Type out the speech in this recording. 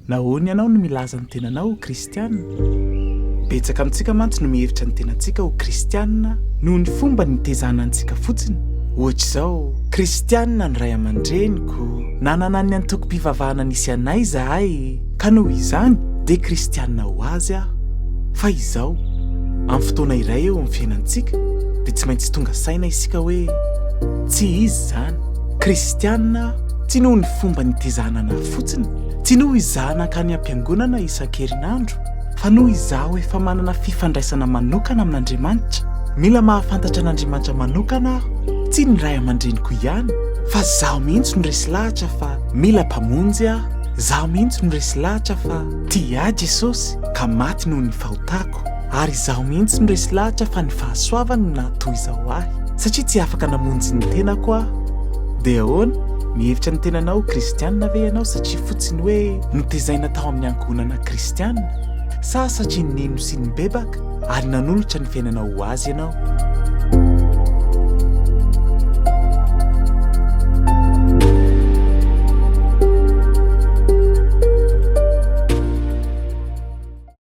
Nahoany ianao no milaza ny tenanao ho Kristianina? Betsaka amintsika mantsy no mihevitra ny tenantsika ho Kristianina noho ny fomba nitezana antsika fotsiny. Ohatra izao, Kristianina ny ray aman-dreniko, nanana ny antoko-pivavahana nisy anay izahay, ka noho izany dia Kristianina ho azy aho. Fa izao, amin'ny fotoana iray eo amin'ny fiainantsika dia tsy maintsy tonga saina isika hoe tsy izy izany. Kristianina tsy noho ny fomba nitezana anahy fotsiny, tsy noho izaho nankany am-piangonana isan-kerinandro, fa noho izaho efa manana fifandraisana manokana amin'Andriamanitra. Mila mahafantatra an'Andriamanitra manokana aho, tsy ny ray aman-dreniko ihany, fa zaho mihitsy no resy lahatra fa mila mpamonjy aho. Zaho mihitsy no resy lahatra fa tia Jesosy ka maty noho ny fahotako. Ary zaho mihitsy no resy lahatra fa ny fahasoavany no nahatoy izao ahy, satria tsy afaka namonjy ny tenako aho. Dia ahoana? Mihevitra ny tenanao Kristianina ve ianao satria fotsiny hoe nitezaina tao amin'ny ankohonana Kristianina, sa satria nino sy nibebaka ary nanolotra ny fiainanao ho azy ianao?